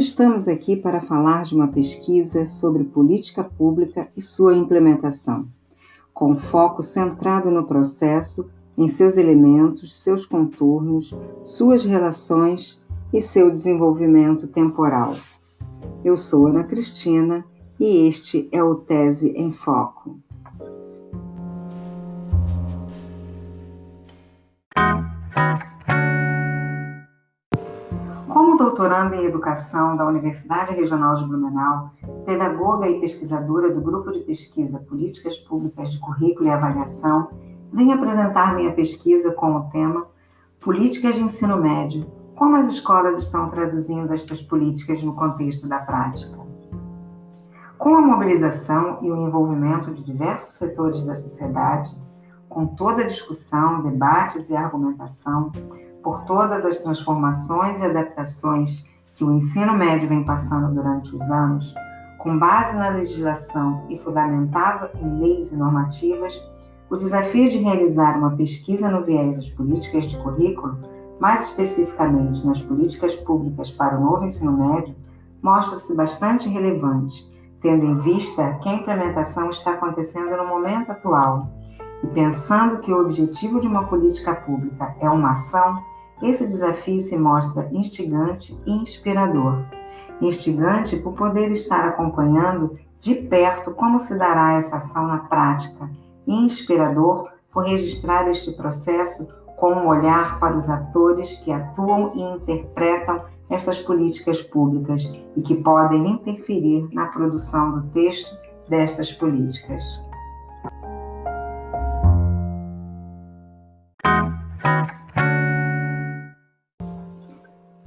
estamos aqui para falar de uma pesquisa sobre política pública e sua implementação, com foco centrado no processo, em seus elementos, seus contornos, suas relações e seu desenvolvimento temporal. Eu sou Ana Cristina e este é o Tese em Foco. Como doutoranda em Educação da Universidade Regional de Blumenau, pedagoga e pesquisadora do Grupo de Pesquisa Políticas Públicas de Currículo e Avaliação, venho apresentar minha pesquisa com o tema Políticas de Ensino Médio, como as escolas estão traduzindo estas políticas no contexto da prática. Com a mobilização e o envolvimento de diversos setores da sociedade, com toda a discussão, debates e argumentação, por todas as transformações e adaptações que o ensino médio vem passando durante os anos, com base na legislação e fundamentado em leis e normativas, o desafio de realizar uma pesquisa no viés das políticas de currículo, mais especificamente nas políticas públicas para o novo ensino médio, mostra-se bastante relevante, tendo em vista que a implementação está acontecendo no momento atual. E pensando que o objetivo de uma política pública é uma ação, esse desafio se mostra instigante e inspirador. Instigante por poder estar acompanhando de perto como se dará essa ação na prática, e inspirador por registrar este processo com um olhar para os atores que atuam e interpretam essas políticas públicas e que podem interferir na produção do texto destas políticas.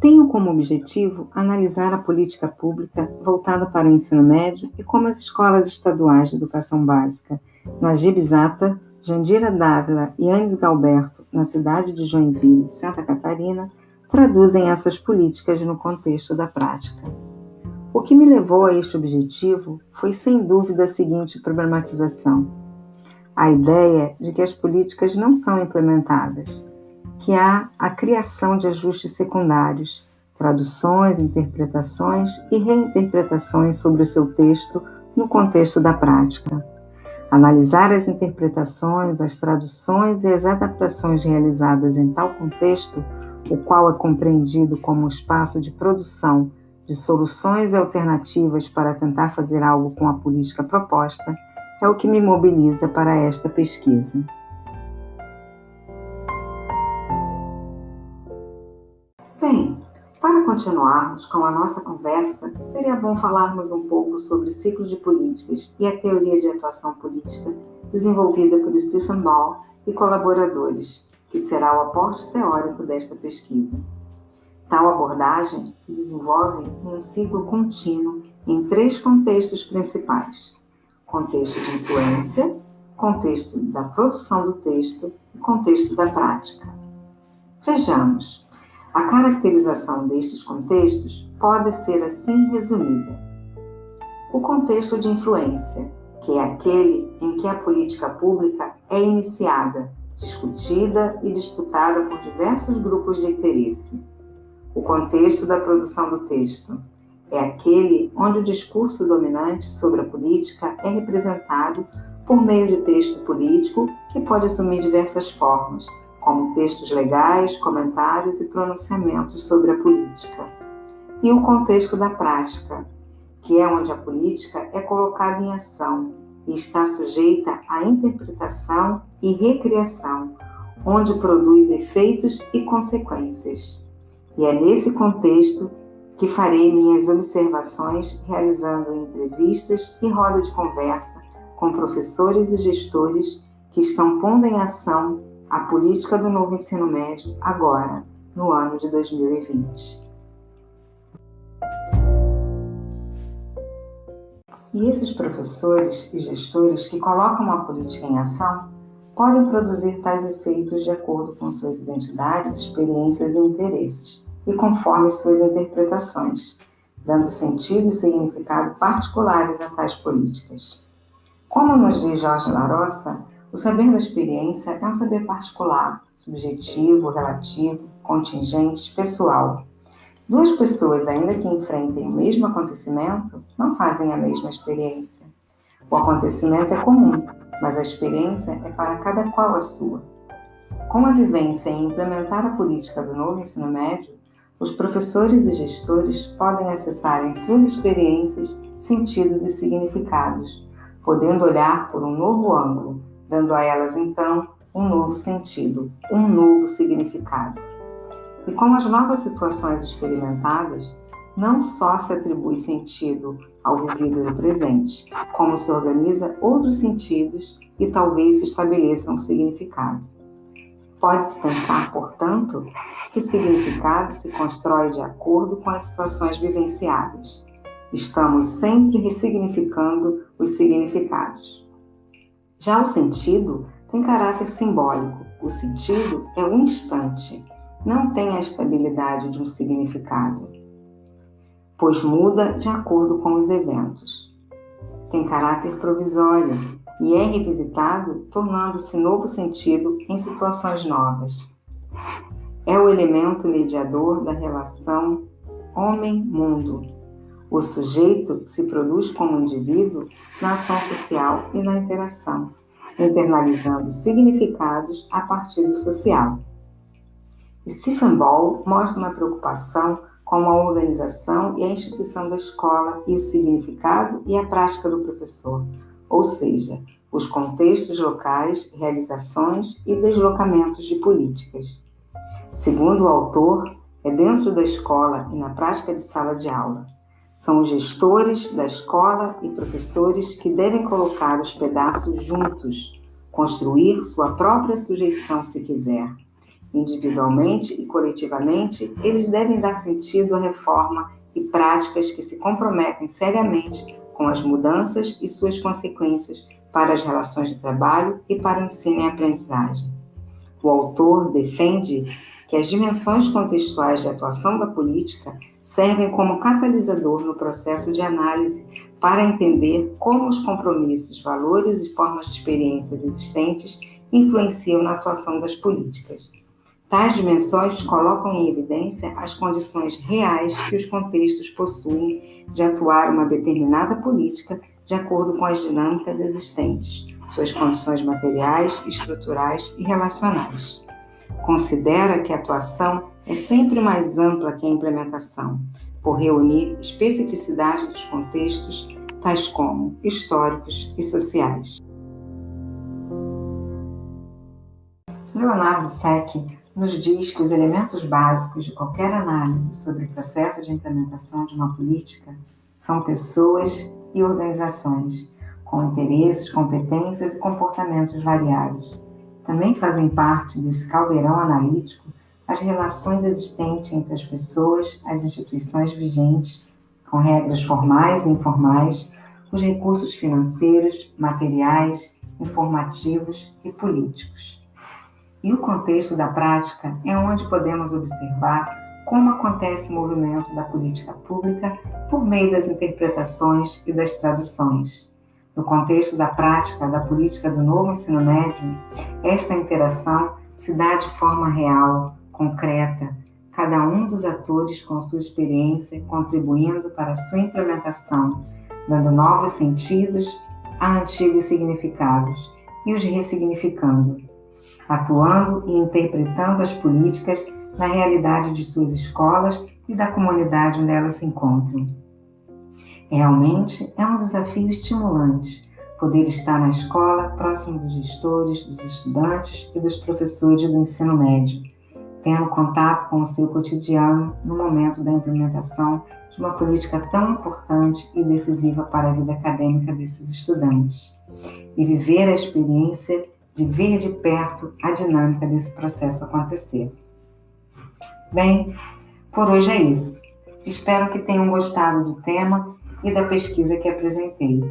Tenho como objetivo analisar a política pública voltada para o ensino médio e como as escolas estaduais de educação básica, Najib Zata, Jandira Dávila e Anis Galberto, na cidade de Joinville, Santa Catarina, traduzem essas políticas no contexto da prática. O que me levou a este objetivo foi, sem dúvida, a seguinte problematização: a ideia de que as políticas não são implementadas, que há a criação de ajustes secundários, traduções, interpretações e reinterpretações sobre o seu texto no contexto da prática. Analisar as interpretações, as traduções e as adaptações realizadas em tal contexto, o qual é compreendido como espaço de produção de soluções alternativas para tentar fazer algo com a política proposta, é o que me mobiliza para esta pesquisa. Bem, para continuarmos com a nossa conversa, seria bom falarmos um pouco sobre o ciclo de políticas e a teoria de atuação política desenvolvida por Stephen Ball e colaboradores, que será o aporte teórico desta pesquisa. Tal abordagem se desenvolve em um ciclo contínuo em 3 contextos principais: contexto de influência, contexto da produção do texto e contexto da prática. Vejamos. A caracterização destes contextos pode ser assim resumida. O contexto de influência, que é aquele em que a política pública é iniciada, discutida e disputada por diversos grupos de interesse. O contexto da produção do texto é aquele onde o discurso dominante sobre a política é representado por meio de texto político que pode assumir diversas formas, como textos legais, comentários e pronunciamentos sobre a política. E o contexto da prática, que é onde a política é colocada em ação e está sujeita à interpretação e recriação, onde produz efeitos e consequências. E é nesse contexto que farei minhas observações realizando entrevistas e roda de conversa com professores e gestores que estão pondo em ação a política do novo ensino médio agora, no ano de 2020. E esses professores e gestores que colocam a política em ação podem produzir tais efeitos de acordo com suas identidades, experiências e interesses, e conforme suas interpretações, dando sentido e significado particulares a tais políticas. Como nos diz Jorge Larossa, o saber da experiência é um saber particular, subjetivo, relativo, contingente, pessoal, Duas pessoas, ainda que enfrentem o mesmo acontecimento, não fazem a mesma experiência. O acontecimento é comum, mas a experiência é para cada qual a sua. Com a vivência em implementar a política do novo ensino médio, os professores e gestores podem acessar em suas experiências sentidos e significados, podendo olhar por um novo ângulo, dando a elas então um novo sentido, um novo significado. E com as novas situações experimentadas, não só se atribui sentido ao vivido no presente, como se organiza outros sentidos e talvez se estabeleça um significado. Pode-se pensar, portanto, que o significado se constrói de acordo com as situações vivenciadas. Estamos sempre ressignificando os significados. Já o sentido tem caráter simbólico. O sentido é um instante, não tem a estabilidade de um significado, pois muda de acordo com os eventos. Tem caráter provisório e é revisitado, tornando-se novo sentido em situações novas. É o elemento mediador da relação homem-mundo. O sujeito se produz como indivíduo na ação social e na interação, internalizando significados a partir do social. Stephen Ball mostra uma preocupação com a organização e a instituição da escola e o significado e a prática do professor, ou seja, os contextos locais, realizações e deslocamentos de políticas. Segundo o autor, é dentro da escola e na prática de sala de aula. São os gestores da escola e professores que devem colocar os pedaços juntos, construir sua própria sujeição se quiser. Individualmente e coletivamente, eles devem dar sentido à reforma e práticas que se comprometem seriamente com as mudanças e suas consequências para as relações de trabalho e para o ensino e aprendizagem. O autor defende que as dimensões contextuais de atuação da política servem como catalisador no processo de análise para entender como os compromissos, valores e formas de experiências existentes influenciam na atuação das políticas. Tais dimensões colocam em evidência as condições reais que os contextos possuem de atuar uma determinada política de acordo com as dinâmicas existentes, suas condições materiais, estruturais e relacionais. Considera que a atuação é sempre mais ampla que a implementação, por reunir especificidades dos contextos, tais como históricos e sociais. Leonardo Seck nos diz que os elementos básicos de qualquer análise sobre o processo de implementação de uma política são pessoas e organizações, com interesses, competências e comportamentos variados. Também fazem parte desse caldeirão analítico as relações existentes entre as pessoas, as instituições vigentes, com regras formais e informais, os recursos financeiros, materiais, informativos e políticos. E o contexto da prática é onde podemos observar como acontece o movimento da política pública por meio das interpretações e das traduções. No contexto da prática da política do novo ensino médio, esta interação se dá de forma real, concreta, cada um dos atores com sua experiência contribuindo para a sua implementação, dando novos sentidos a antigos significados e os ressignificando, atuando e interpretando as políticas na realidade de suas escolas e da comunidade onde elas se encontram. Realmente é um desafio estimulante poder estar na escola, próximo dos gestores, dos estudantes e dos professores do ensino médio, tendo contato com o seu cotidiano no momento da implementação de uma política tão importante e decisiva para a vida acadêmica desses estudantes, e viver a experiência de ver de perto a dinâmica desse processo acontecer. Bem, por hoje é isso. Espero que tenham gostado do tema e da pesquisa que apresentei.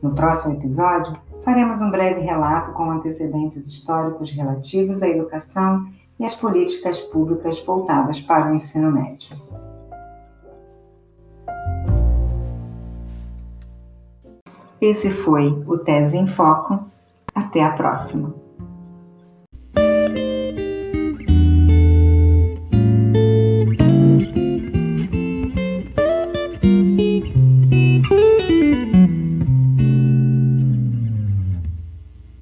No próximo episódio, faremos um breve relato com antecedentes históricos relativos à educação e às políticas públicas voltadas para o ensino médio. Esse foi o Tese em Foco. Até a próxima!